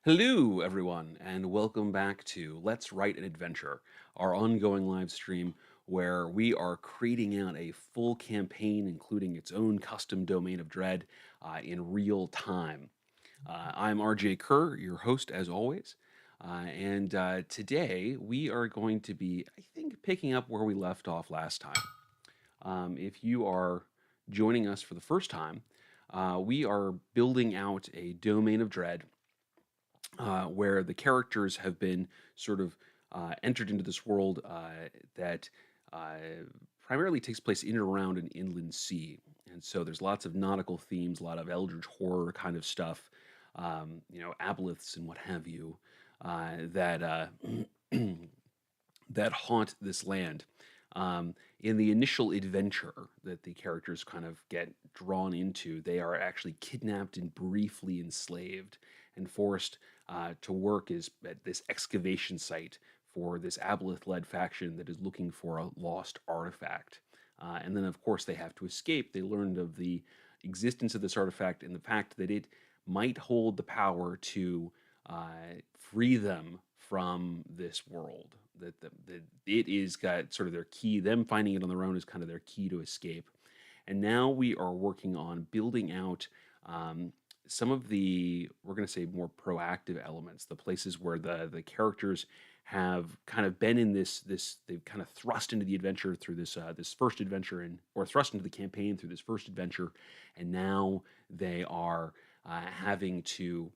Hello, everyone, and welcome back to Let's Write an Adventure, our ongoing live stream where we are creating out a full campaign, including its own custom domain of dread, in real time. I'm RJ Kerr, your host, as always, and today we are going to be, I think, picking up where we left off last time. If you are joining us for the first time, we are building out a domain of dread where the characters have been sort of entered into this world that uh, primarily takes place in and around an inland sea. And so there's lots of nautical themes, a lot of eldritch horror kind of stuff, aboleths and what have you, that that haunt this land. In the initial adventure that the characters kind of get drawn into, they are actually kidnapped and briefly enslaved and forced to work at this excavation site for this aboleth led faction that is looking for a lost artifact. And then, of course, they have to escape. They learned of the existence of this artifact and the fact that it might hold the power to free them from this world. That it is got sort of their key. Them finding it on their own is kind of their key to escape. And now we are working on building out some of the, we're going to say, more proactive elements, the places where the characters have kind of been in this they've kind of thrust into the adventure through this first adventure, and or thrust into the campaign through this first adventure, and now they are having to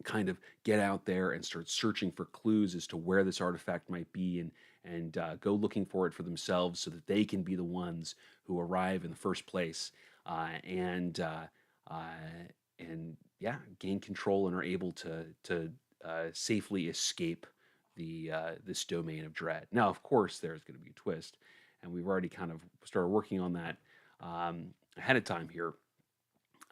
kind of get out there and start searching for clues as to where this artifact might be, and go looking for it for themselves so that they can be the ones who arrive in the first place, uh, and yeah, gain control and are able to safely escape the this domain of dread. Now, of course, there's going to be a twist, and we've already kind of started working on that ahead of time here.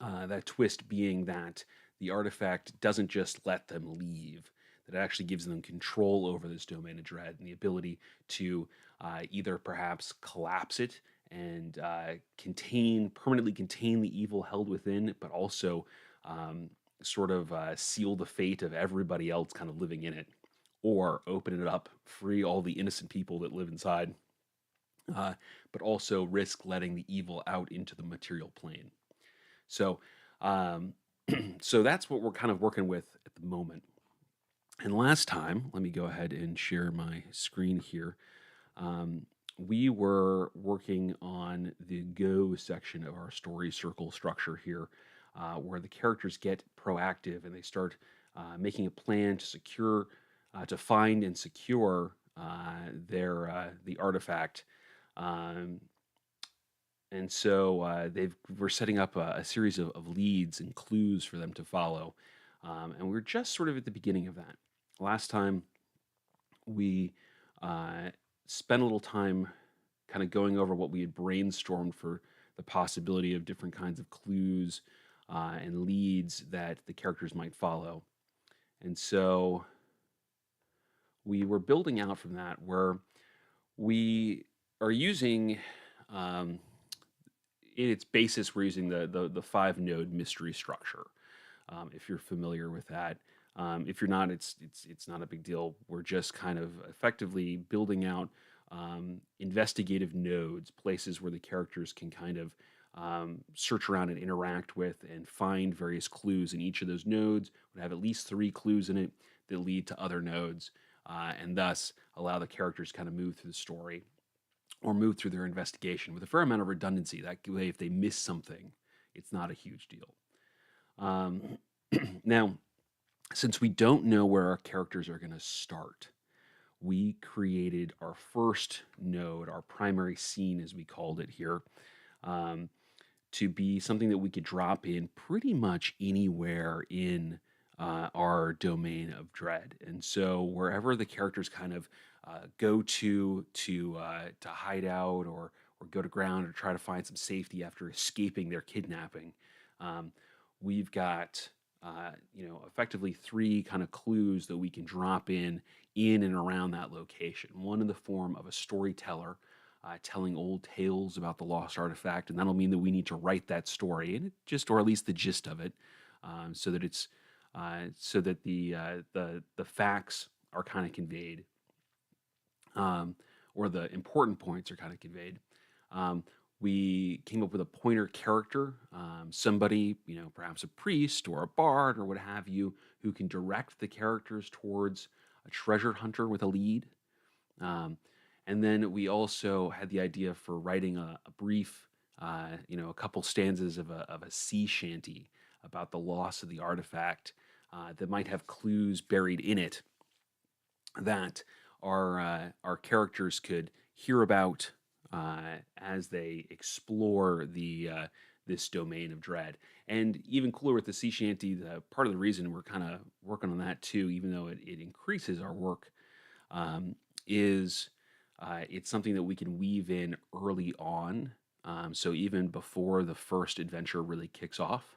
That twist being that the artifact doesn't just let them leave, that it actually gives them control over this domain of dread and the ability to either perhaps collapse it and permanently contain the evil held within, but also sort of seal the fate of everybody else kind of living in it, or open it up, free all the innocent people that live inside, uh, but also risk letting the evil out into the material plane. So, um, so that's what we're kind of working with at the moment. And last time, let me go ahead and share my screen here. Um, we were working on the go section of our story circle structure here, where the characters get proactive and they start making a plan to to find and secure the artifact. Um, and so we're setting up a series of leads and clues for them to follow. And we're just sort of at the beginning of that. Last time we uh, spent a little time kind of going over what we had brainstormed for the possibility of different kinds of clues and leads that the characters might follow. And so we were building out from that, where we are using um, in its basis, we're using the five node mystery structure. If you're familiar with that, if you're not, it's not a big deal. We're just kind of effectively building out investigative nodes, places where the characters can kind of search around and interact with and find various clues. And each of those nodes would have at least three clues in it that lead to other nodes, and thus allow the characters kind of move through the story or move through their investigation with a fair amount of redundancy. That way, if they miss something, it's not a huge deal. Um, now, since we don't know where our characters are going to start, we created our first node, our primary scene, as we called it here, um, to be something that we could drop in pretty much anywhere in our domain of dread. And so wherever the characters kind of go to hide out, or go to ground, or try to find some safety after escaping their kidnapping, um, we've got effectively three kind of clues that we can drop in and around that location. One in the form of a storyteller telling old tales about the lost artifact, and that'll mean that we need to write that story, and or at least the gist of it, so that it's so that the facts are kind of conveyed, um, or the important points are kind of conveyed. Um, we came up with a pointer character, somebody, perhaps a priest or a bard or what have you, who can direct the characters towards a treasure hunter with a lead. Um, and then we also had the idea for writing a brief, a couple stanzas of a sea shanty about the loss of the artifact, that might have clues buried in it that our characters could hear about, as they explore this domain of dread. And even cooler with the sea shanty, the part of the reason we're kind of working on that too, even though it increases our work, um, is it's something that we can weave in early on. So even before the first adventure really kicks off.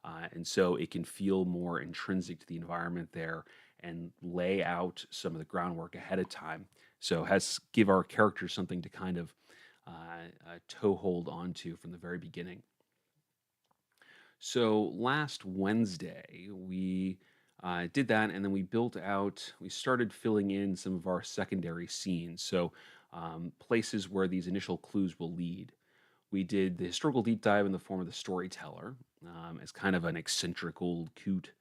And so it can feel more intrinsic to the environment there and lay out some of the groundwork ahead of time. So has give our characters something to kind of toe hold onto from the very beginning. So last Wednesday, we did that, and then we started filling in some of our secondary scenes. So places where these initial clues will lead. We did the historical deep dive in the form of the storyteller, as kind of an eccentric old coot,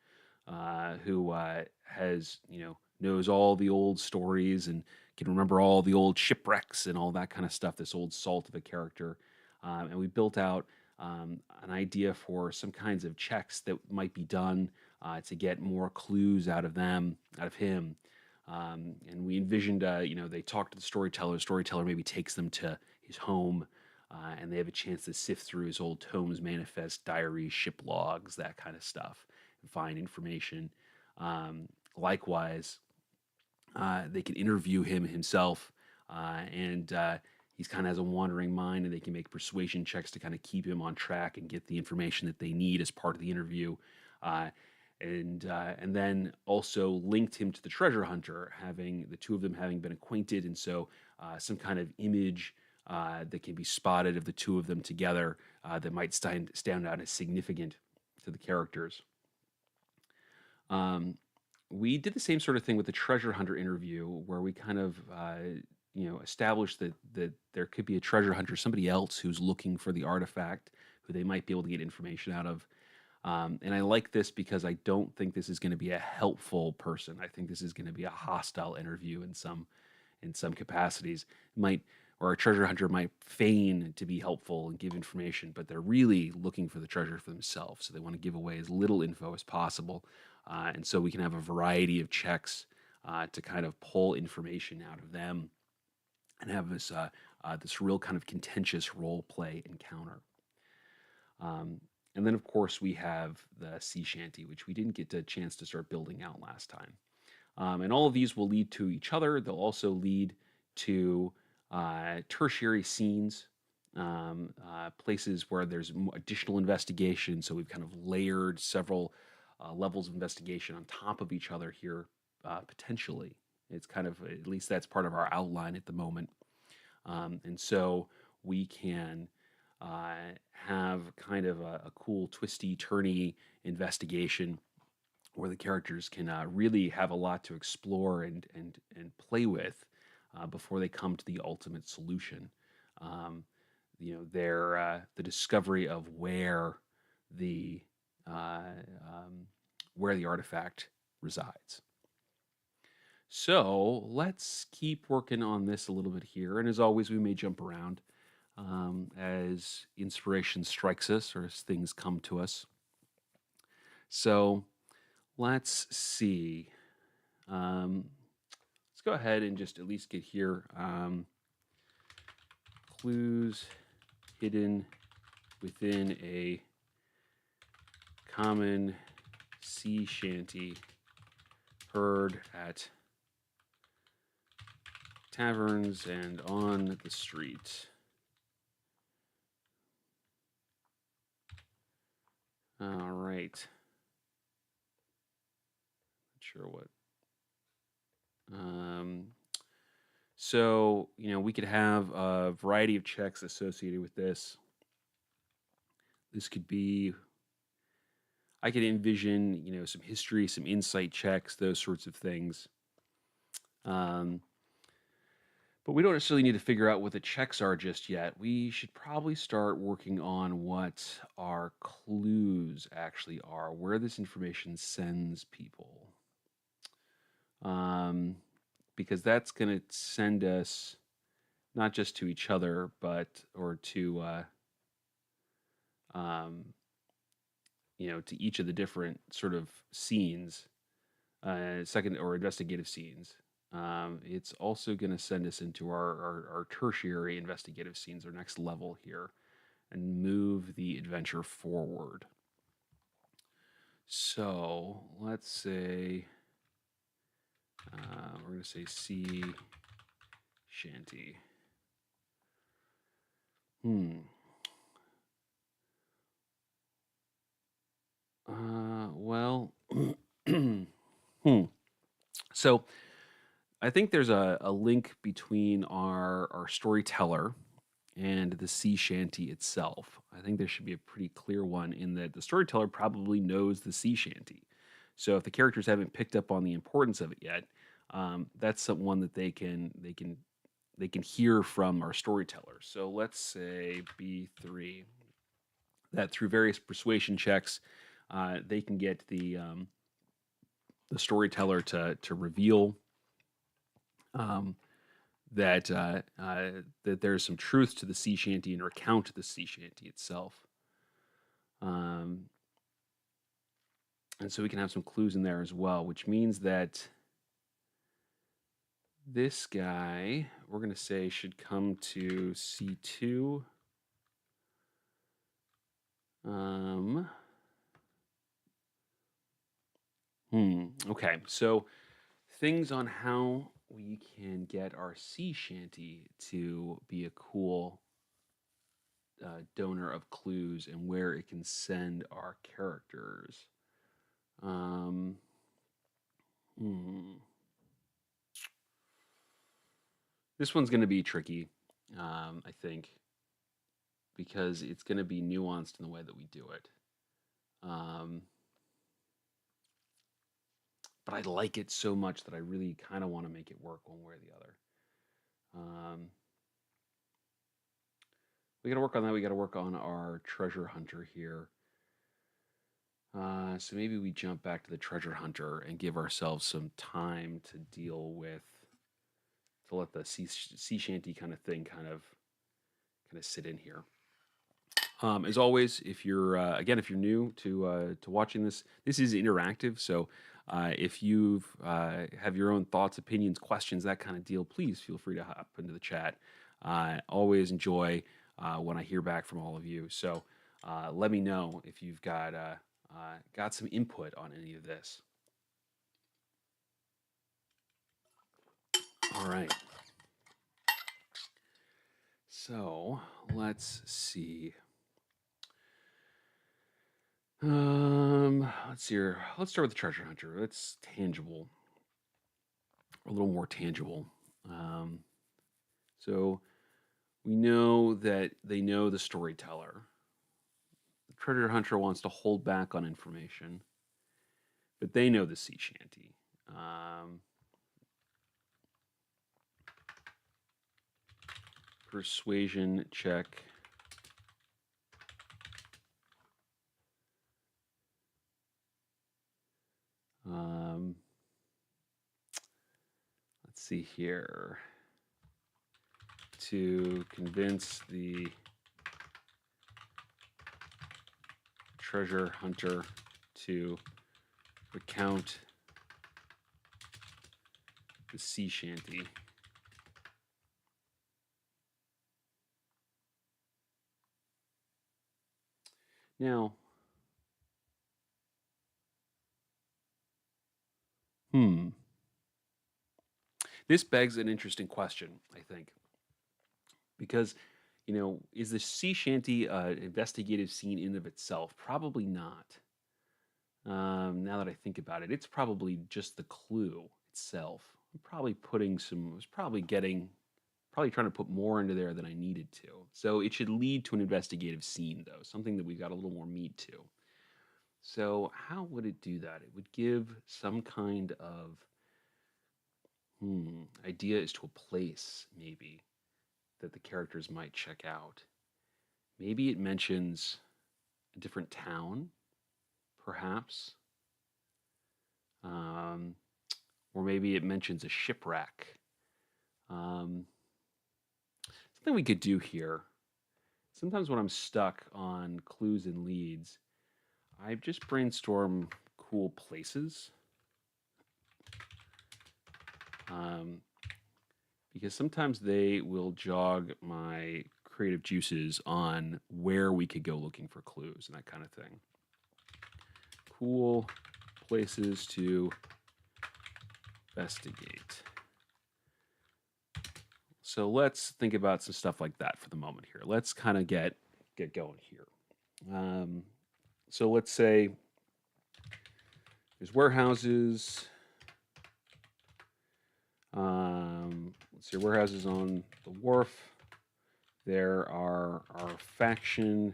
who has, knows all the old stories and can remember all the old shipwrecks and all that kind of stuff, this old salt of a character. And we built out an idea for some kinds of checks that might be done to get more clues out of him. And we envisioned, they talk to the storyteller. The storyteller maybe takes them to his home, and they have a chance to sift through his old tomes, manifest, diaries, ship logs, that kind of stuff, and find information. Likewise, they can interview him himself, and he's kind of has a wandering mind, and they can make persuasion checks to kind of keep him on track and get the information that they need as part of the interview. Uh, and then also linked him to the treasure hunter, having the two of them having been acquainted, and so some kind of image that can be spotted of the two of them together, that might stand out as significant to the characters. Um, we did the same sort of thing with the treasure hunter interview, where we kind of established that there could be a treasure hunter, somebody else who's looking for the artifact, who they might be able to get information out of. And I like this because I don't think this is going to be a helpful person. I think this is going to be a hostile interview in some capacities. Might or a treasure hunter might feign to be helpful and give information, but they're really looking for the treasure for themselves. So they want to give away as little info as possible, and so we can have a variety of checks to kind of pull information out of them and have this real kind of contentious role play encounter. Um, and then, of course, we have the sea shanty, which we didn't get a chance to start building out last time. And all of these will lead to each other. They'll also lead to tertiary scenes, places where there's additional investigation. So we've kind of layered several levels of investigation on top of each other here, potentially. It's kind of, at least that's part of our outline at the moment. And so we can have kind of a cool, twisty, turny investigation where the characters can really have a lot to explore and play with before they come to the ultimate solution. Um, the discovery of the uh, um, where the artifact resides. So let's keep working on this a little bit here. And as always, we may jump around as inspiration strikes us or as things come to us. So let's see. Let's go ahead and just at least get here. Clues hidden within a common sea shanty heard at taverns and on the street. All right. Not sure what. So, we could have a variety of checks associated with this. This could be I could envision, some history, some insight checks, those sorts of things. Um, but we don't necessarily need to figure out what the checks are just yet. We should probably start working on what our clues actually are, where this information sends people. Um, because that's going to send us not just to each other, but or um, to each of the different sort of scenes, second or investigative scenes. It's also going to send us into our tertiary investigative scenes, our next level here, and move the adventure forward. So let's say we're going to say sea shanty. Hmm. Well, hmm. So I think there's a link between our storyteller and the sea shanty itself. I think there should be a pretty clear one in that the storyteller probably knows the sea shanty. So if the characters haven't picked up on the importance of it yet, that's one that they can hear from our storyteller. So let's say B3 that through various persuasion checks, they can get the storyteller to reveal um, that there's some truth to the sea shanty and recount the sea shanty itself. Um, and so we can have some clues in there as well, which means that this guy, we're going to say, should come to C2. Um, okay, so things on how we can get our sea shanty to be a cool donor of clues and where it can send our characters. Um, hmm. This one's going to be tricky, I think, because it's going to be nuanced in the way that we do it. Um, but I like it so much that I really kind of want to make it work one way or the other. Um, we got to work on that. We got to work on our treasure hunter here. So maybe we jump back to the treasure hunter and give ourselves some time to deal with, to let the sea shanty kind of thing kind of sit in here. As always, if you're if you're new to watching this, this is interactive. So if you have your own thoughts, opinions, questions, that kind of deal, please feel free to hop into the chat. Always enjoy when I hear back from all of you. So let me know if you've got some input on any of this. All right. So let's see. Let's see here. Let's start with the treasure hunter. That's tangible, a little more tangible. Um, so we know that they know the storyteller. The treasure hunter wants to hold back on information, but they know the sea shanty. Persuasion check. Let's see here. To convince the treasure hunter to recount the sea shanty. Now, this begs an interesting question, I think, because is the sea shanty investigative scene in of itself? Probably not. Now that I think about it, it's probably just the clue itself. I'm probably probably trying to put more into there than I needed to. So it should lead to an investigative scene, though, something that we've got a little more meat to. So how would it do that? It would give some kind of idea as to a place, maybe, that the characters might check out. Maybe it mentions a different town, perhaps. Um, or maybe it mentions a shipwreck. Um, Something we could do here. Sometimes when I'm stuck on clues and leads, I just brainstorm cool places. Um, because sometimes they will jog my creative juices on where we could go looking for clues and that kind of thing. Cool places to investigate. So let's think about some stuff like that for the moment here. Let's kind of get going here. Um, so let's say there's warehouses. Let's see, warehouses on the wharf. There are our faction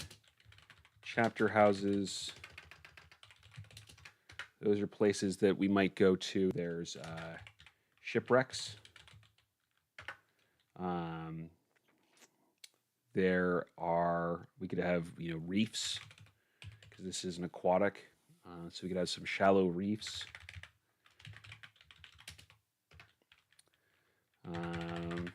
chapter houses. Those are places that we might go to. There's shipwrecks. Um, we could have, reefs, because this is an aquatic. So we could have some shallow reefs. Let's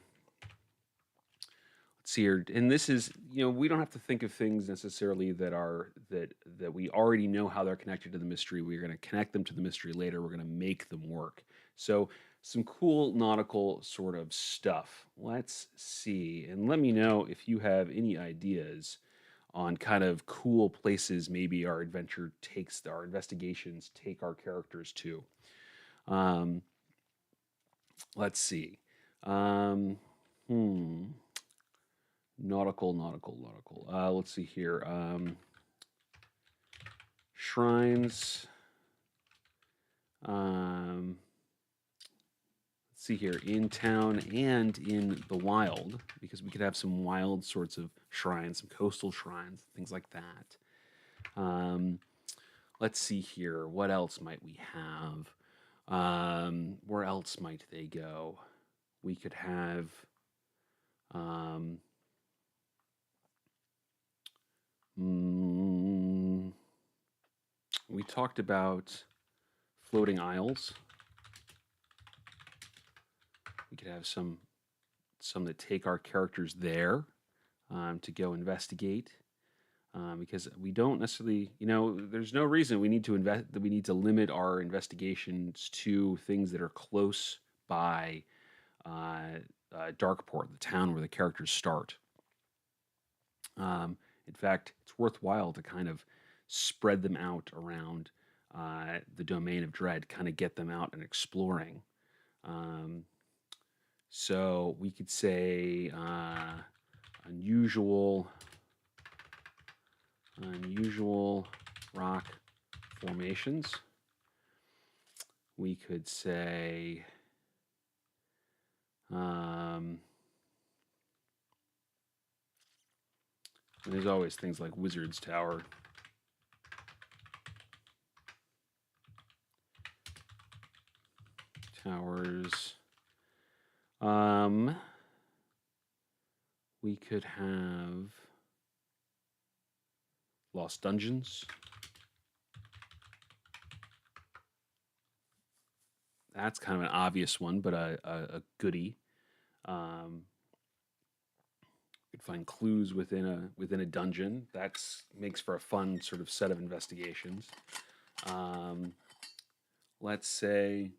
see here, and this is, we don't have to think of things necessarily that we already know how they're connected to the mystery. We're going to connect them to the mystery later. We're going to make them work. So some cool nautical sort of stuff. Let's see, and let me know if you have any ideas on kind of cool places maybe our investigations take our characters to. Um, let's see. Um, hmm. Nautical. Let's see here. Shrines. Let's see here. In town and in the wild, because we could have some wild sorts of shrines, some coastal shrines, things like that. Let's see here. What else might we have? Where else might they go? We could have. Um, we talked about floating isles. We could have some that take our characters there to go investigate. Because we don't necessarily, there's no reason we need to we need to limit our investigations to things that are close by Darkport, the town where the characters start. In fact, it's worthwhile to kind of spread them out around the domain of dread, kind of get them out and exploring. So we could say unusual rock formations. We could say there's always things like Wizard's Tower. Towers. We could have Lost Dungeons. That's kind of an obvious one, but a goodie. You could find clues within a dungeon. That makes for a fun sort of set of investigations. Let's say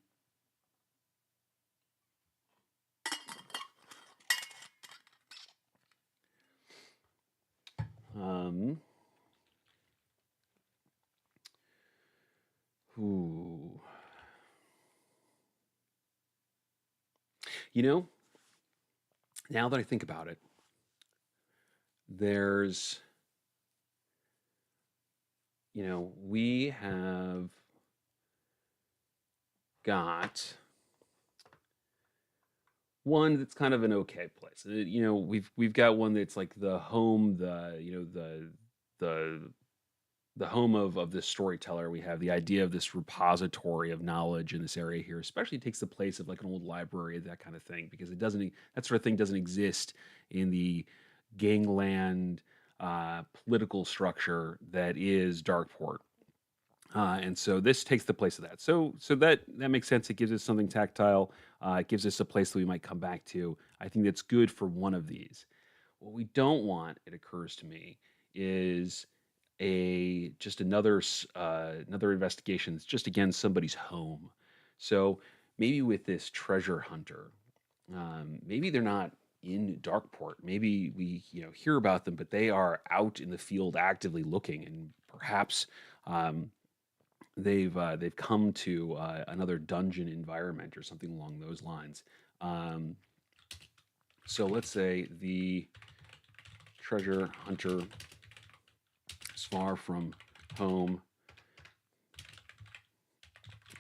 ooh. Now that I think about it, there's, we have got one that's kind of an okay place. We've got one that's like the home, the the home of this storyteller. We have the idea of this repository of knowledge in this area here, especially takes the place of like an old library, that kind of thing, because it doesn't that sort of thing doesn't exist in the gangland political structure that is Darkport. And so this takes the place of that. So that makes sense. It gives us something tactile. It gives us a place that we might come back to. I think that's good for one of these. What we don't want, it occurs to me, is a just another investigation that's just again somebody's home. So maybe with this treasure hunter, maybe they're not in Darkport. Maybe we hear about them, but they are out in the field actively looking, and perhaps um, they've come to another dungeon environment or something along those lines. Um, so let's say the treasure hunter is far from home,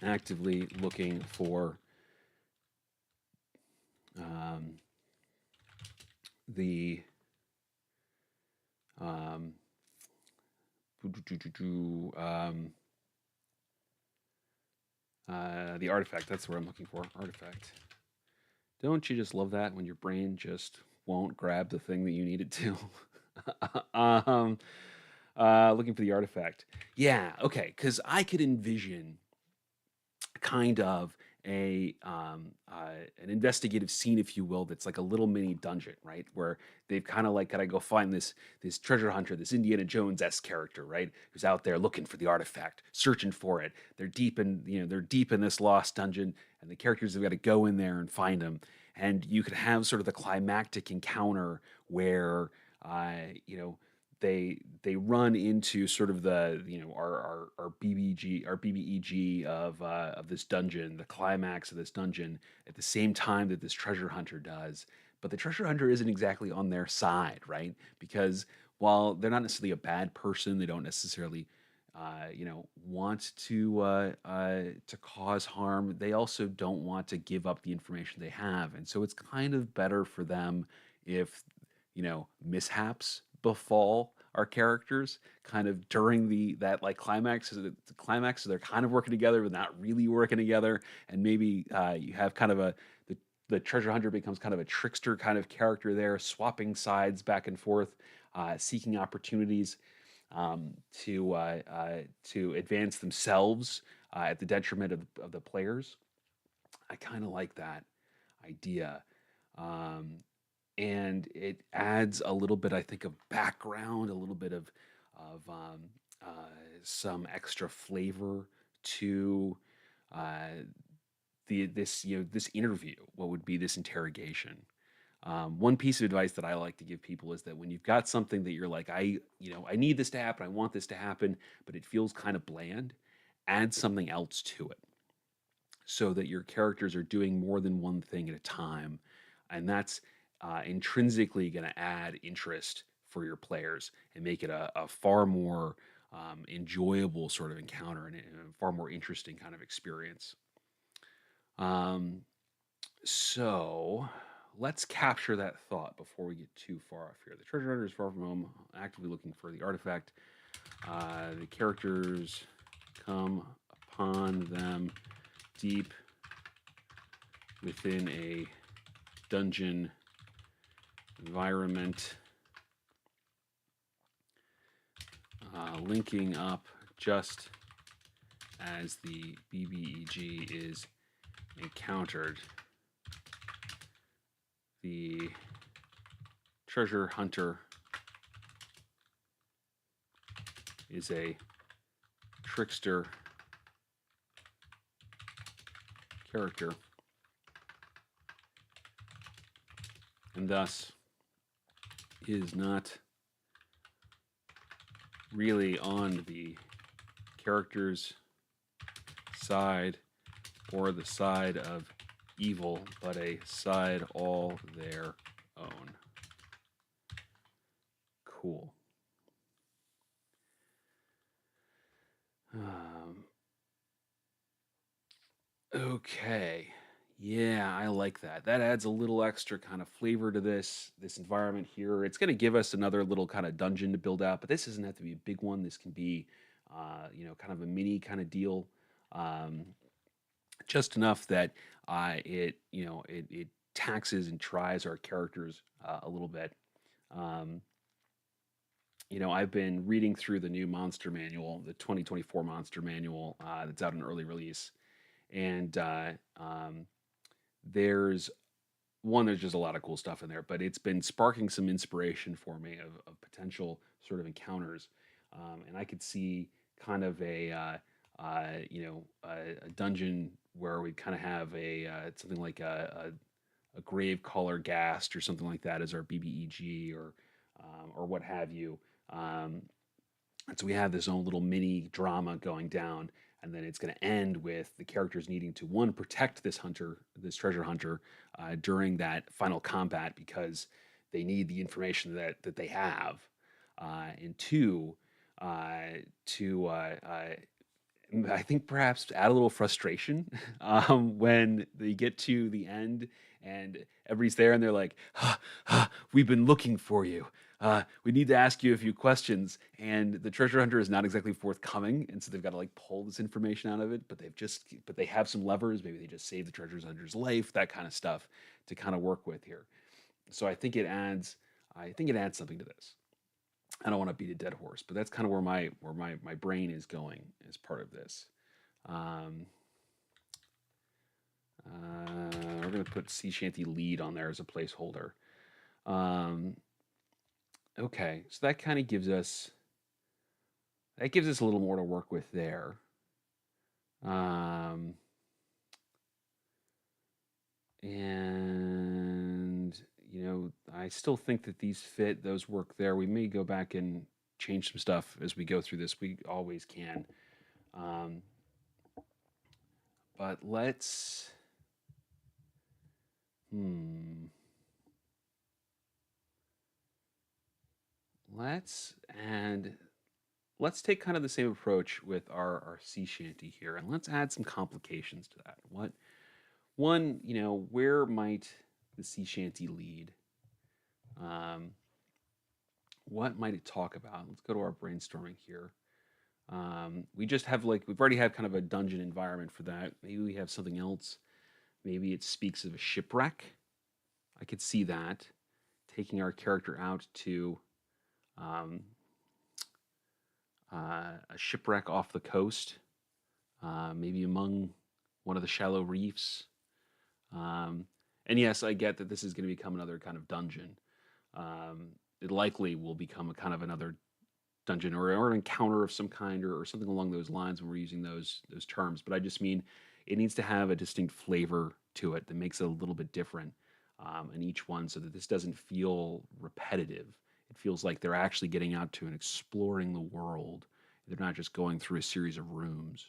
actively looking for um, the um, um, the artifact. That's what I'm looking for. Artifact. Don't you just love that when your brain just won't grab the thing that you need it to? um, looking for the artifact. Yeah, okay, because I could envision kind of an investigative scene, if you will, that's like a little mini dungeon, right? Where they've kind of like gotta go find this treasure hunter, this Indiana Jones-esque character, right? Who's out there looking for the artifact, searching for it. They're deep in this lost dungeon, and the characters have got to go in there and find them. And you could have sort of the climactic encounter where you know they run into sort of the our BBEG of this dungeon, the climax of this dungeon, at the same time that this treasure hunter does. But the treasure hunter isn't exactly on their side, right? Because while they're not necessarily a bad person, they don't necessarily want to cause harm. They also don't want to give up the information they have, and so it's kind of better for them if mishaps befall our characters kind of during that like climax. So the climax, so they're kind of working together but not really working together, and maybe you have kind of the treasure hunter becomes kind of a trickster kind of character there, swapping sides back and forth, seeking opportunities to advance themselves at the detriment of the players. I kind of like that idea. Um, and it adds a little bit, I think, of background, a little bit of uh, some extra flavor to uh, this interview. What would be this interrogation? One piece of advice that I like to give people is that when you've got something that you're like, I need this to happen, I want this to happen, but it feels kind of bland, add something else to it so that your characters are doing more than one thing at a time. And that's intrinsically going to add interest for your players and make it a far more enjoyable sort of encounter and a far more interesting kind of experience. Um, so let's capture that thought before we get too far off here. The treasure hunter is far from home, actively looking for the artifact. The characters come upon them deep within a dungeon environment, linking up just as the BBEG is encountered. The treasure hunter is a trickster character, and thus is not really on the character's side or the side of evil, but a side all their own. Cool. Um, okay. Yeah, I like that. That adds a little extra kind of flavor to this environment here. It's going to give us another little kind of dungeon to build out, but this doesn't have to be a big one. This can be kind of a mini kind of deal, um, just enough that it taxes and tries our characters a little bit. Um, I've been reading through the new Monster Manual, the 2024 Monster Manual that's out in early release, and there's there's just a lot of cool stuff in there, but it's been sparking some inspiration for me of potential sort of encounters, and I could see kind of a dungeon where we kind of have something like a grave caller ghast or something like that as our BBEG or what have you. Um, and so we have this own little mini drama going down, and then it's going to end with the characters needing to one protect this treasure hunter, during that final combat because they need the information that they have, and two, to I think perhaps add a little frustration when they get to the end and everybody's there and they're like, "We've been looking for you. We need to ask you a few questions." And the treasure hunter is not exactly forthcoming, and so they've got to like pull this information out of it. But they have some levers. Maybe they just save the treasure hunter's life, that kind of stuff, to kind of work with here. So I think it adds something to this. I don't want to beat a dead horse, but that's kind of where my brain is going as part of this. Um, we're going to put Sea Shanty lead on there as a placeholder. Um, okay, so that gives us a little more to work with there. Um, and I still think that these fit; those work there. We may go back and change some stuff as we go through this. We always can. Um, but hmm, let's and let's take kind of the same approach with our sea shanty here, and let's add some complications to that. Where might the sea shanty lead? Um, what might it talk about? Let's go to our brainstorming here. We just have we've already had kind of a dungeon environment for that. Maybe we have something else. Maybe it speaks of a shipwreck. I could see that taking our character out to um, a shipwreck off the coast, maybe among one of the shallow reefs. Um, and yes, I get that this is going to become another kind of dungeon. It likely will become a kind of another dungeon or an encounter of some kind or something along those lines when we're using those terms. But I just mean it needs to have a distinct flavor to it that makes it a little bit different in each one, so that this doesn't feel repetitive. It feels like they're actually getting out to and exploring the world. They're not just going through a series of rooms.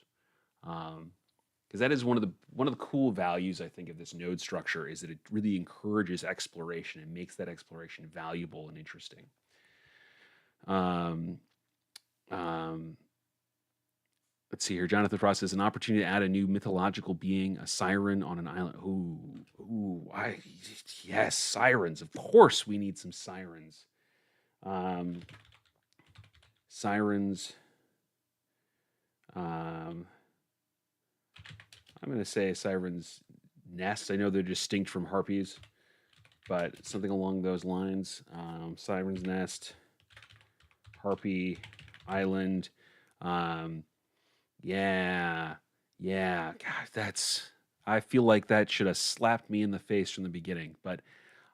Because that is one of the cool values I think of this node structure is that it really encourages exploration and makes that exploration valuable and interesting. Um, um, let's see here. Jonathan Frost says an opportunity to add a new mythological being, a siren on an island. Yes, sirens. Of course, we need some sirens. Um, sirens. I'm going to say a siren's nest. I know they're distinct from harpies, but something along those lines. Siren's nest, harpy island. Um, yeah, yeah. God, I feel like that should have slapped me in the face from the beginning, but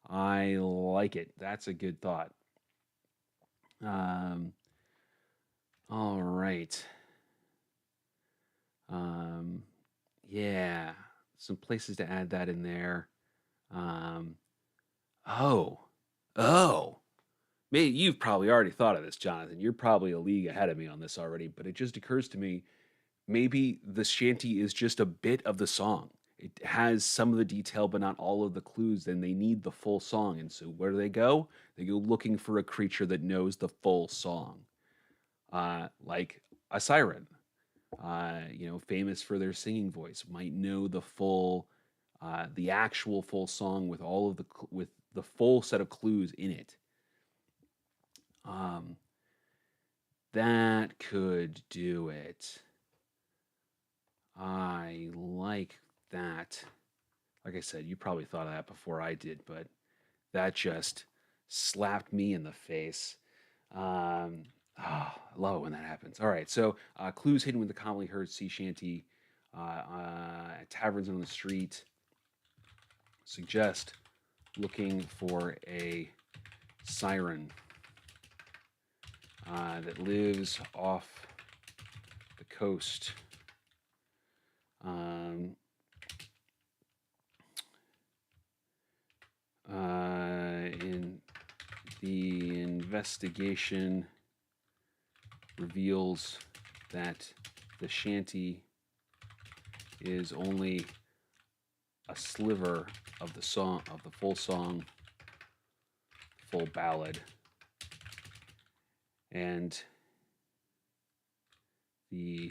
I like it. That's a good thought. Um, all right. Um, yeah, some places to add that in there. Um, oh, oh. Maybe you've probably already thought of this, Jonathan. You're probably a league ahead of me on this already, but it just occurs to me maybe the shanty is just a bit of the song. It has some of the detail, but not all of the clues. Then they need the full song. And so where do they go? They go looking for a creature that knows the full song, like a siren, famous for their singing voice, might know the actual full song with with the full set of clues in it. Um, That could do it. I like that. Like I said, you probably thought of that before I did, but that just slapped me in the face. I love it when that happens. All right, so clues hidden with the commonly heard sea shanty, taverns on the street suggest looking for a siren that lives off the coast. Um, in the investigation reveals that the shanty is only a sliver of the song, of the full song, full ballad, and the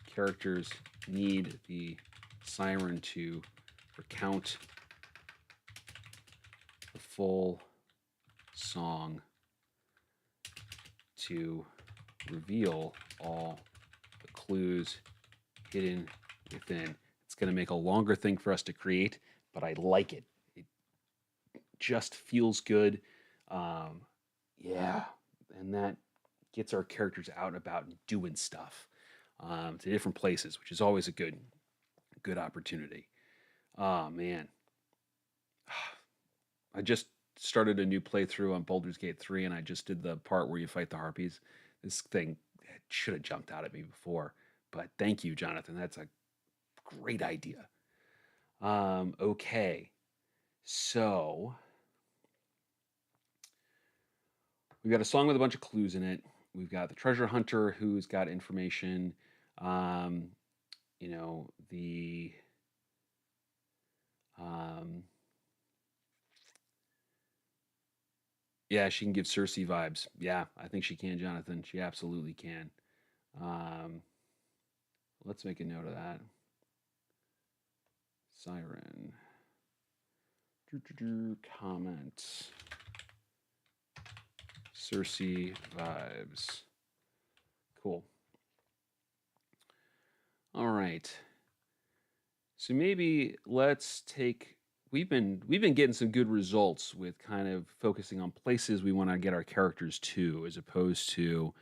characters need the siren to recount the full song to reveal all the clues hidden within. It's going to make a longer thing for us to create, but I like it. It just feels good. Um, yeah, and that gets our characters out and about and doing stuff to different places, which is always a good opportunity. Oh man, I just started a new playthrough on Baldur's Gate 3, and I just did the part where you fight the harpies. This thing should have jumped out at me before, but thank you, Jonathan. That's a great idea. Okay, so we've got a song with a bunch of clues in it. We've got the treasure hunter who's got information. Um, the um, yeah, she can give Cersei vibes. Yeah, I think she can, Jonathan. She absolutely can. Um, let's make a note of that. Siren. Comment. Cersei vibes. Cool. All right. So maybe let's take we've been getting some good results with kind of focusing on places we want to get our characters to as opposed to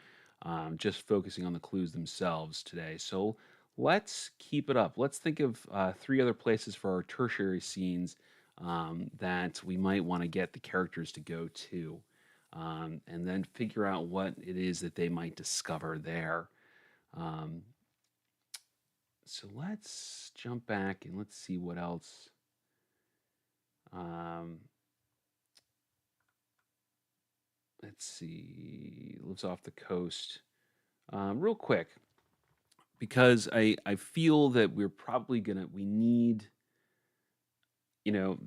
just focusing on the clues themselves today. So let's keep it up. Let's think of three other places for our tertiary scenes that we might want to get the characters to go to, and then figure out what it is that they might discover there. Um, so let's jump back and let's see what else. Um, let's see. Lives off the coast. Real quick, because I feel that we're probably gonna we need you know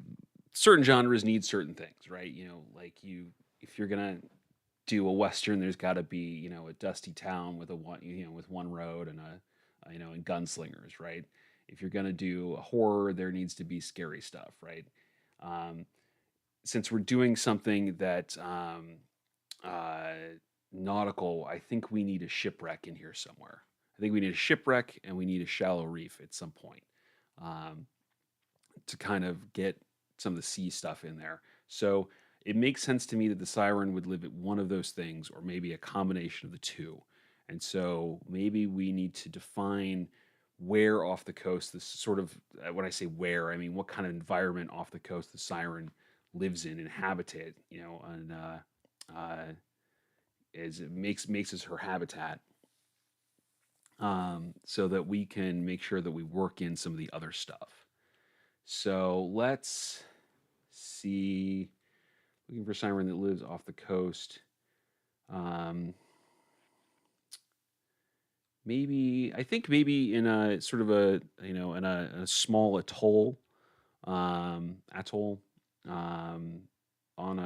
certain genres need certain things, right? Like you if you're gonna do a western, there's got to be a dusty town with a one with one road and and gunslingers, right? If you're gonna do a horror, there needs to be scary stuff, right? Um, since we're doing something that uh, nautical, I think we need a shipwreck in here somewhere. I think we need a shipwreck and we need a shallow reef at some point um, to kind of get some of the sea stuff in there. So it makes sense to me that the siren would live at one of those things, or maybe a combination of the two. And so maybe we need to define where off the coast this sort of when I say where, I mean what kind of environment off the coast the siren lives in and habitat, and is it makes us her habitat, so that we can make sure that we work in some of the other stuff. So let's see. Looking for siren that lives off the coast. Um, maybe I think maybe in a sort of a in a small atoll, um, on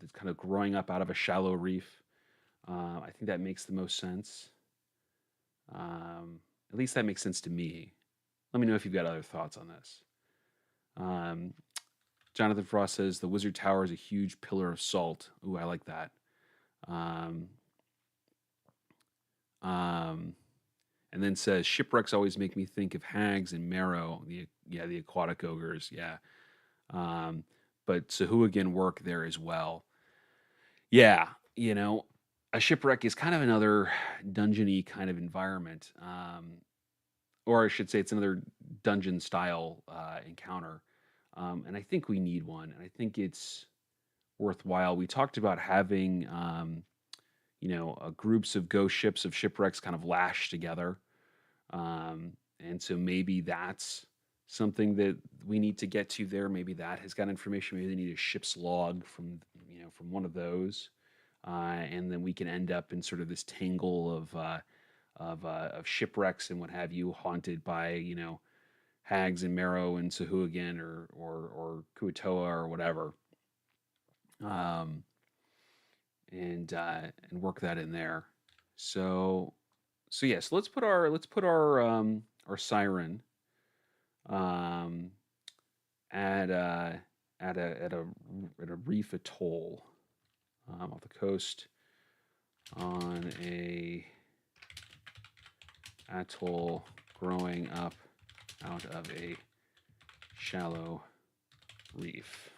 that's kind of growing up out of a shallow reef. I think that makes the most sense. At least that makes sense to me. Let me know if you've got other thoughts on this. Um, Jonathan Frost says the Wizard Tower is a huge pillar of salt. Ooh, I like that. Um, Um, and then says shipwrecks always make me think of hags and marrow. The aquatic ogres. Yeah. Um, but Sahuagin work there as well. Yeah, a shipwreck is kind of another dungeony kind of environment, or I should say, it's another dungeon style encounter, and I think we need one, and I think it's worthwhile. We talked about having, groups of ghost ships of shipwrecks kind of lashed together, and so maybe that's something that we need to get to there. Maybe that has got information. Maybe they need a ship's log from one of those, and then we can end up in sort of this tangle of shipwrecks and what have you, haunted by hags and marrow and Sahuagin or Kuatoa or whatever, um, and work that in there. So yes, let's put our siren um, at a reef atoll off the coast on a atoll growing up out of a shallow reef.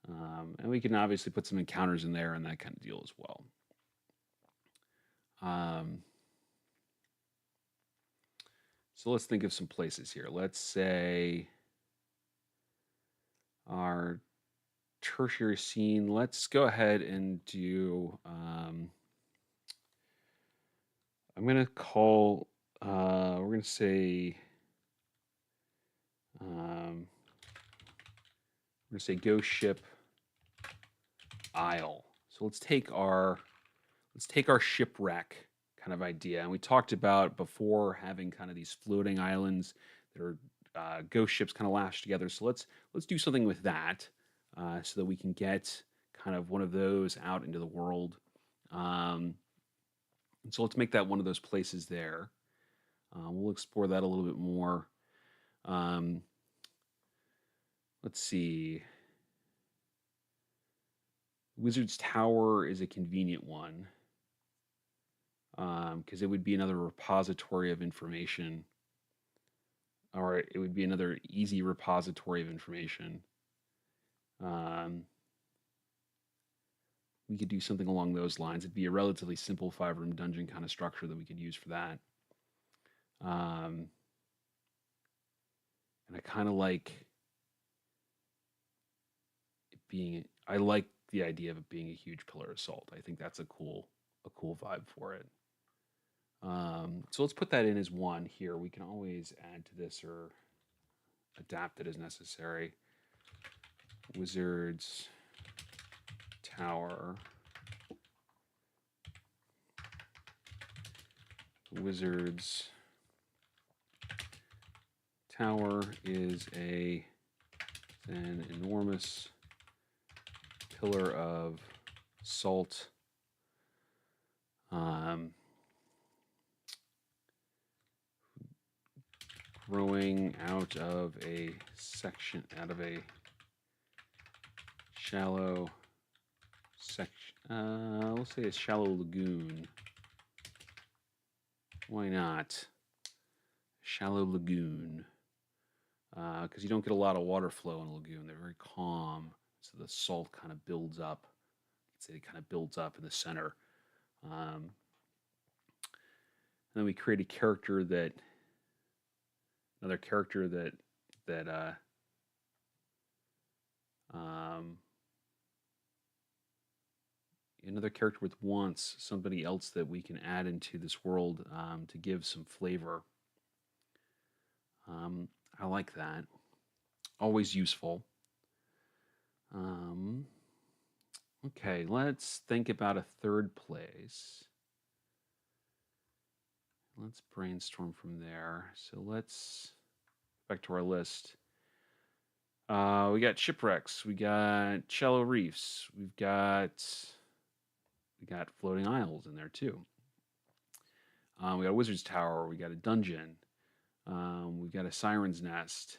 And we can obviously put some encounters in there and that kind of deal as well. So let's think of some places here. Let's say our tertiary scene. Let's go ahead and do. I'm gonna call. We're gonna say. We're gonna say Ghost Ship Isle. So let's take our shipwreck kind of idea, and we talked about before having kind of these floating islands that are ghost ships kind of lashed together. So let's do something with that, so that we can get kind of one of those out into the world. And so let's make that one of those places there. We'll explore that a little bit more. Um, let's see. Wizard's Tower is a convenient one, because it would be another repository of information, or it would be another easy repository of information. We could do something along those lines. It'd be a relatively simple 5-room dungeon kind of structure that we could use for that. And I kind of like it being. I like the idea of it being a huge pillar of salt. I think that's a cool vibe for it. So let's put that in as one here. We can always add to this or adapt it as necessary. Wizard's Tower. Wizard's Tower is an enormous pillar of salt, growing out of a shallow section. Let's say a shallow lagoon. Why not? Shallow lagoon. Because you don't get a lot of water flow in a lagoon. They're very calm, so the salt kind of builds up. Let's say it kind of builds up in the center. And then we create another character that another character with wants, somebody else that we can add into this world, to give some flavor. I like that. Always useful. Okay, let's think about a third place. Let's brainstorm from there. So let's back to our list. We got shipwrecks. We got shallow reefs. We got floating isles in there too. We got a wizard's tower. We got a dungeon. We've got a siren's nest.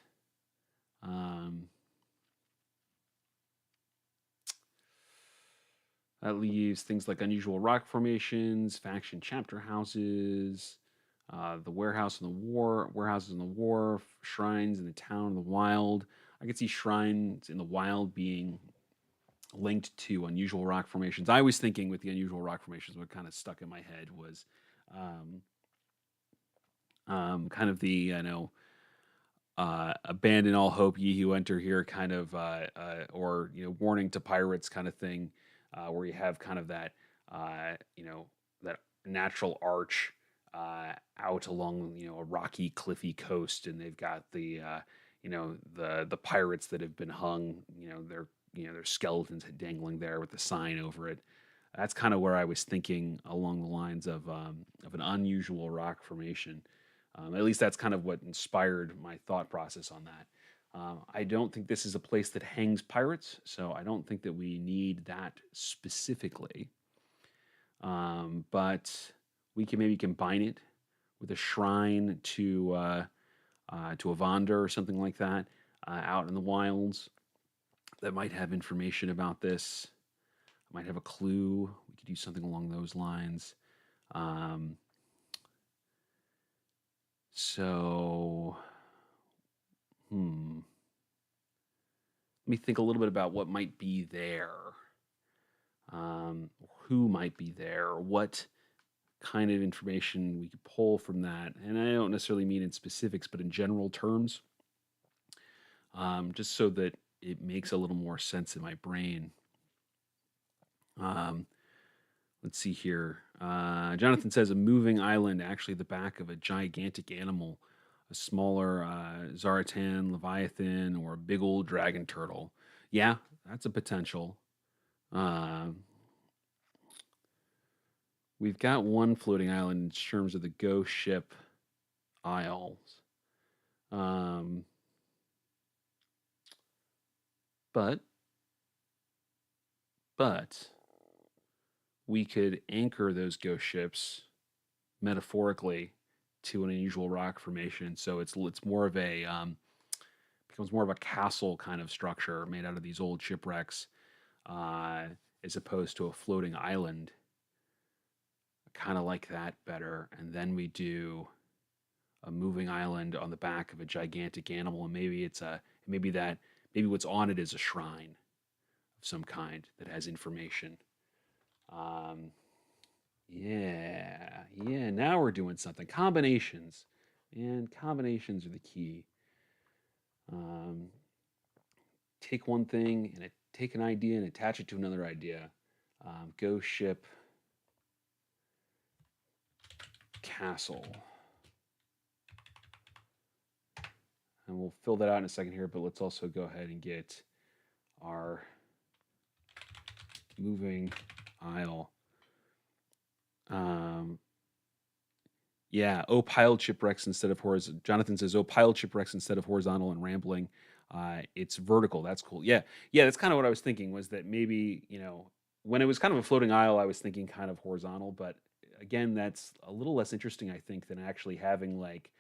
That leaves things like unusual rock formations, faction chapter houses, the warehouses in the wharf, shrines in the town in the wild. I could see shrines in the wild being linked to unusual rock formations. I was thinking with the unusual rock formations, what kind of stuck in my head was um, kind of the abandon all hope, ye who enter here, kind of, or warning to pirates kind of thing, where you have kind of that, that natural arch out along a rocky, cliffy coast, and they've got the pirates that have been hung, their skeletons dangling there with the sign over it. That's kind of where I was thinking along the lines of an unusual rock formation. At least that's kind of what inspired my thought process on that. I don't think this is a place that hangs pirates, so I don't think that we need that specifically. But we can maybe combine it with a shrine to Evander or something like that out in the wilds that might have information about this. Might have a clue. We could do something along those lines. Um, so, let me think a little bit about what might be there, who might be there, what kind of information we could pull from that. And I don't necessarily mean in specifics, but in general terms, just so that it makes a little more sense in my brain. Um, let's see here. Jonathan says a moving island, actually the back of a gigantic animal, a smaller Zaratan, Leviathan, or a big old dragon turtle. Yeah, that's a potential. Uh, we've got one floating island in terms of the Ghost Ship Isles. Um, but but we could anchor those ghost ships metaphorically to an unusual rock formation. So it's more of a becomes more of a castle kind of structure made out of these old shipwrecks, uh, as opposed to a floating island. I kind of like that better. And then we do a moving island on the back of a gigantic animal, and maybe what's on it is a shrine of some kind that has information. Um, yeah. Now we're doing something. Combinations, and combinations are the key. Um, take one thing and take an idea and attach it to another idea. Ghost ship castle, and we'll fill that out in a second here. But let's also go ahead and get our moving isle. Yeah, piled shipwrecks instead of horizontal. Jonathan says, piled shipwrecks instead of horizontal and rambling. It's vertical. That's cool. Yeah, that's kind of what I was thinking, was that maybe, when it was kind of a floating isle, I was thinking kind of horizontal, but again, that's a little less interesting, I think, than actually having like,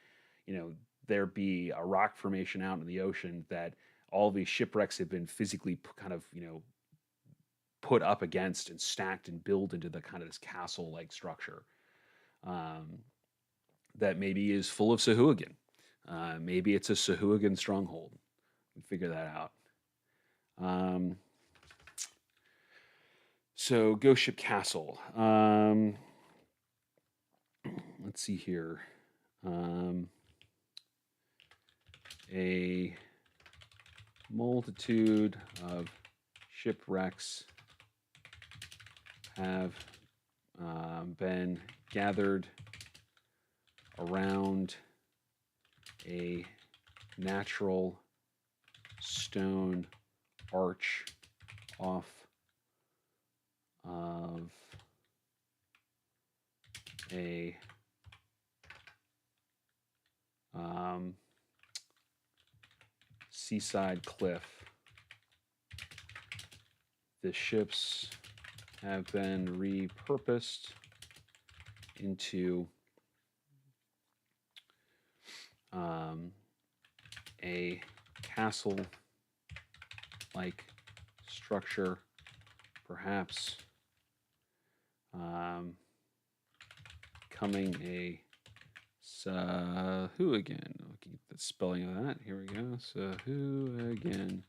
there be a rock formation out in the ocean that all these shipwrecks have been physically kind of, put up against and stacked and built into the kind of this castle-like structure. Um, that maybe is full of Sahuagin. Maybe it's a Sahuagin stronghold. We figure that out. Um, so Ghost Ship Castle. Let's see here. A multitude of shipwrecks have been gathered around a natural stone arch off of a seaside cliff. The ships have been repurposed into a castle-like structure, perhaps Becoming a who again? I'll keep the spelling of that. Here we go. So who again?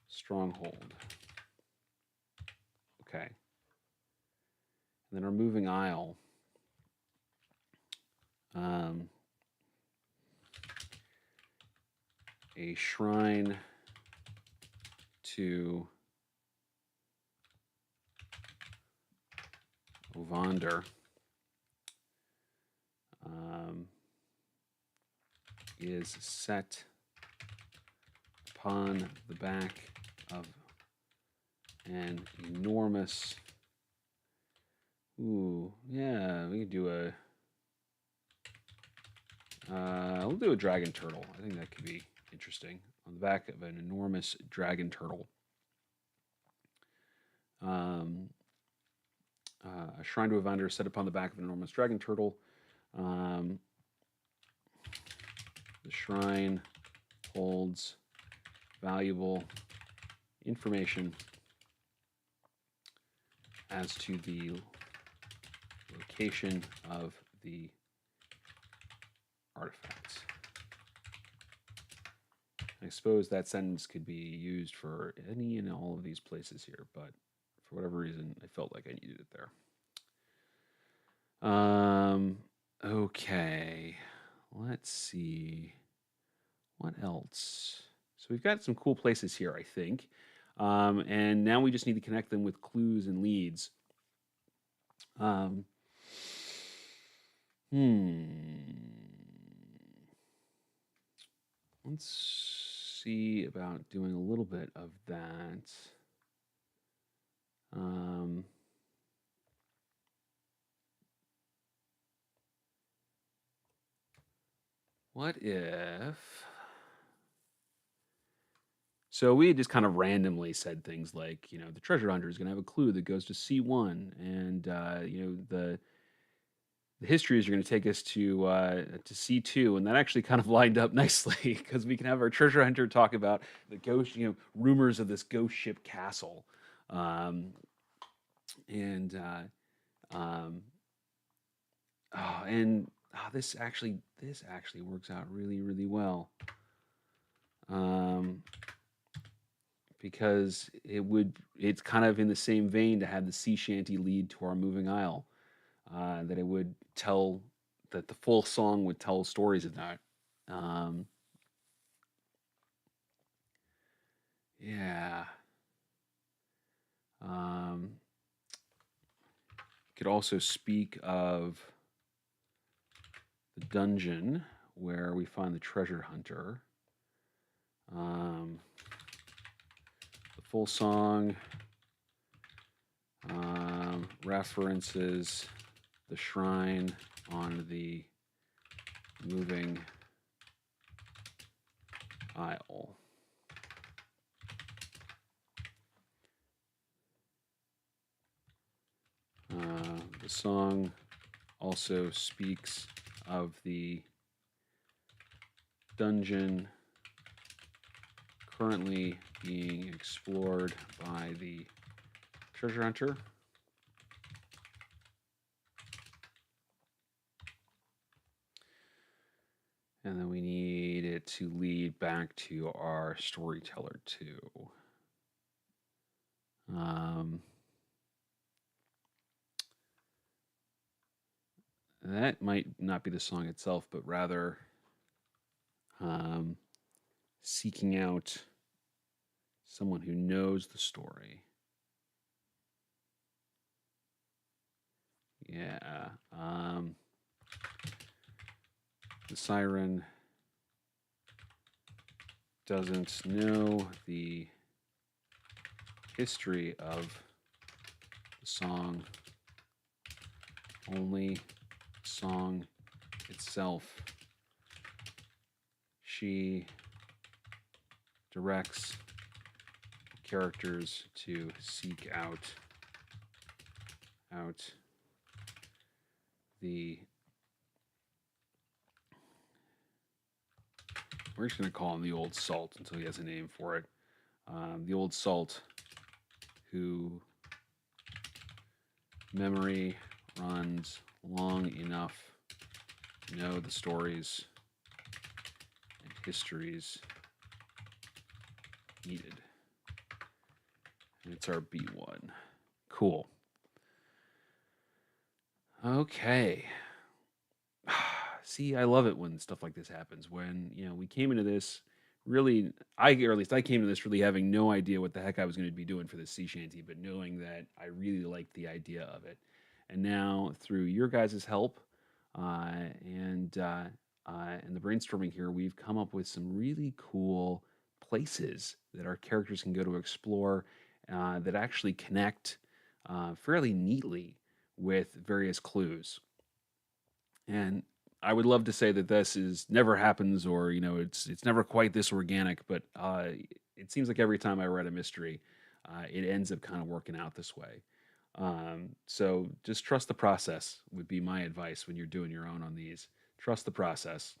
Stronghold. Okay. And then our moving isle. A shrine to Ovander is set upon the back of an enormous. Ooh, yeah, we could do a. We'll do a dragon turtle. I think that could be interesting. On the back of an enormous dragon turtle. A shrine to Evander set upon the back of an enormous dragon turtle. The shrine holds valuable information as to the location of the artifacts. I suppose that sentence could be used for any and all of these places here, but for whatever reason, I felt like I needed it there. Okay. Let's see. What else? So we've got some cool places here, I think. And now we just need to connect them with clues and leads. Let's see about doing a little bit of that. What if... So we had just kind of randomly said things like, you know, the treasure hunter is going to have a clue that goes to C1, and you know, the histories are going to take us to C2, and that actually kind of lined up nicely because we can have our treasure hunter talk about the ghost, you know, rumors of this ghost ship castle, and this actually works out really, really well. Because it's kind of in the same vein to have the sea shanty lead to our moving isle, that it would tell, that the full song would tell stories of that. Yeah. Could also speak of the dungeon where we find the treasure hunter. The full song references the shrine on the moving isle. The song also speaks of the dungeon currently being explored by the treasure hunter. And then we need it to lead back to our storyteller too. That might not be the song itself, but rather seeking out someone who knows the story. Yeah. The siren doesn't know the history of the song, only the song itself. She directs characters to seek out the... We're just going to call him the Old Salt until he has a name for it. The Old Salt, who memory runs long enough to know the stories and histories needed. And it's our B1. Cool. Okay. See, I love it when stuff like this happens. When, we came into this really, or at least I came to this really having no idea what the heck I was going to be doing for this sea shanty, but knowing that I really liked the idea of it. And now, through your guys' help and the brainstorming here, we've come up with some really cool places that our characters can go to explore that actually connect fairly neatly with various clues. And I would love to say that this is never happens, or it's never quite this organic, but it seems like every time I read a mystery, it ends up kind of working out this way. So just trust the process would be my advice when you're doing your own on these. Trust the process.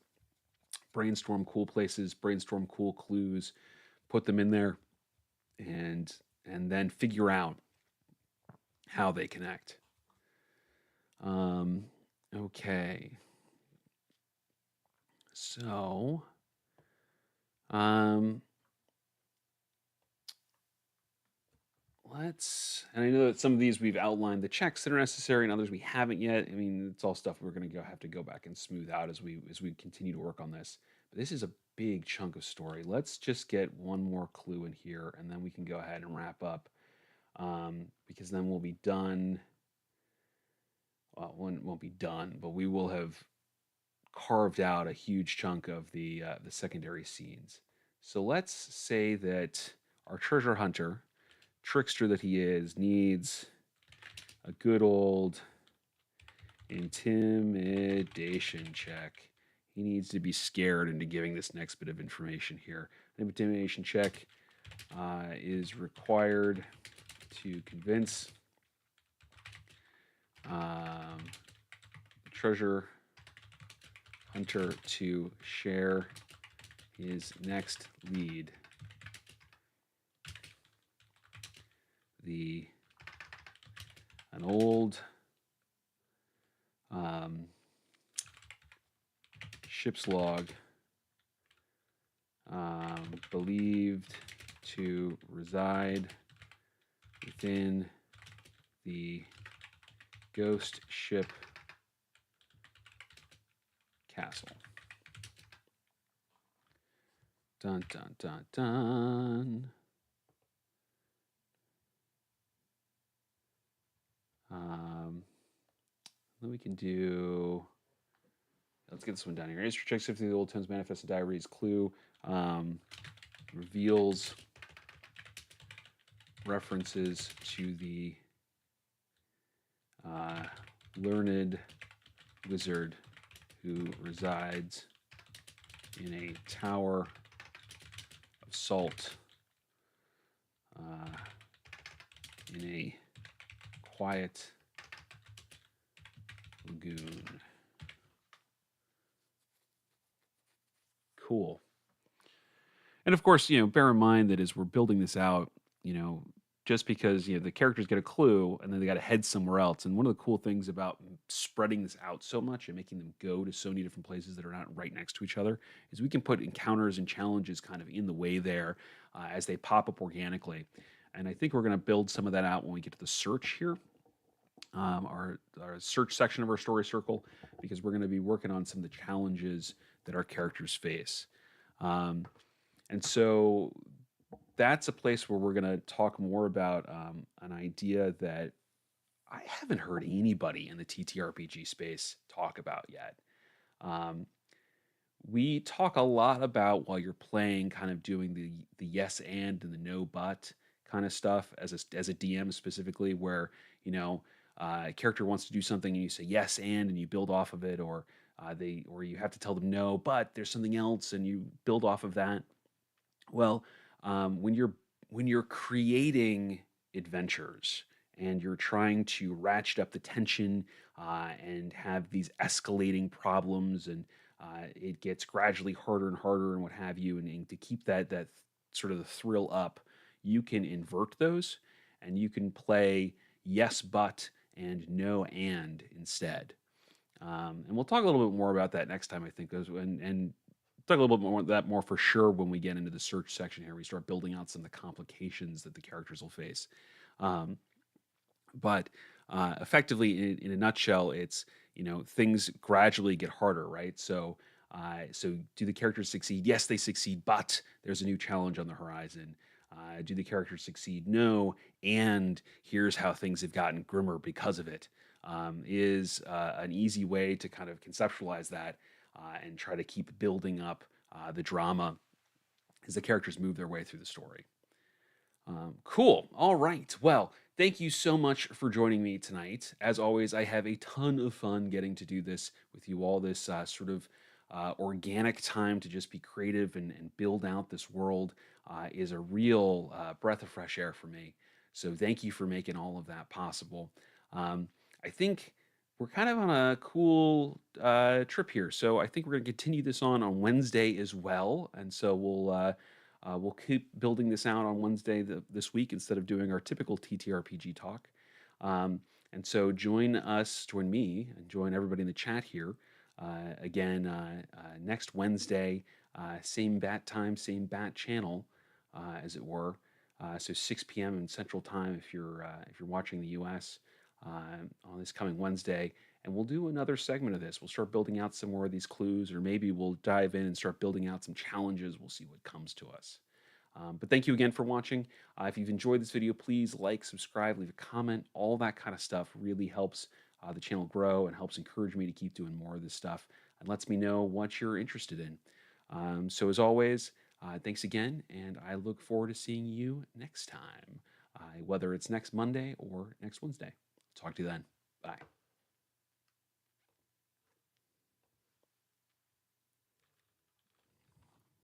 Brainstorm cool places, brainstorm cool clues, put them in there, and then figure out how they connect. Okay. So, um, and I know that some of these we've outlined the checks that are necessary, and others we haven't yet. I mean, it's all stuff we're going to have to go back and smooth out as we continue to work on this. But this is a big chunk of story. Let's just get one more clue in here, and then we can go ahead and wrap up, because then we'll be done. Well, one won't be done, but we will have carved out a huge chunk of the secondary scenes. So let's say that our treasure hunter, trickster that he is, needs a good old intimidation check. He needs to be scared into giving this next bit of information here. An intimidation check is required to convince treasure hunter to share his next lead. An old ship's log believed to reside within the ghost ship castle. Dun dun dun dun. Then we can do. Let's get this one down here. History checks if the old Thames Manifest Diaries clue reveals references to the learned wizard who resides in a tower of salt in a quiet lagoon. Cool. And of course, bear in mind that as we're building this out, just because the characters get a clue and then they got to head somewhere else. And one of the cool things about spreading this out so much and making them go to so many different places that are not right next to each other is we can put encounters and challenges kind of in the way there as they pop up organically. And I think we're going to build some of that out when we get to the search here, our search section of our story circle, because we're going to be working on some of the challenges that our characters face. And so that's a place where we're going to talk more about an idea that I haven't heard anybody in the TTRPG space talk about yet. We talk a lot about, while you're playing, kind of doing the yes and the no but kind of stuff as a DM specifically, where a character wants to do something and you say yes and you build off of it, or you have to tell them no but there's something else and you build off of that. Well, when you're creating adventures and you're trying to ratchet up the tension and have these escalating problems, and it gets gradually harder and harder and what have you, and to keep that sort of the thrill up, you can invert those and you can play yes but and no and instead. And we'll talk a little bit more about that next time, I think, and talk a little bit more about that more for sure when we get into the search section here. We start building out some of the complications that the characters will face. Um, but effectively, in a nutshell, it's things gradually get harder, right? So do the characters succeed? Yes, they succeed, but there's a new challenge on the horizon. Do the characters succeed? No, and here's how things have gotten grimmer because of it. Is an easy way to kind of conceptualize that and try to keep building up the drama as the characters move their way through the story. Cool. All right. Well, thank you so much for joining me tonight. As always, I have a ton of fun getting to do this with you all, this sort of organic time to just be creative and build out this world is a real breath of fresh air for me. So thank you for making all of that possible. I think we're kind of on a cool trip here. So I think we're going to continue this on Wednesday as well. And so we'll keep building this out on Wednesday this week instead of doing our typical TTRPG talk. And so join me, and join everybody in the chat here again next Wednesday, same bat time, same bat channel, as it were. So 6 p.m. in Central Time if you're watching the U.S. On this coming Wednesday, and we'll do another segment of this. We'll start building out some more of these clues, or maybe we'll dive in and start building out some challenges. We'll see what comes to us. But thank you again for watching. If you've enjoyed this video, please like, subscribe, leave a comment. All that kind of stuff really helps the channel grow and helps encourage me to keep doing more of this stuff and lets me know what you're interested in. So as always, thanks again, and I look forward to seeing you next time, whether it's next Monday or next Wednesday. Talk to you then. Bye.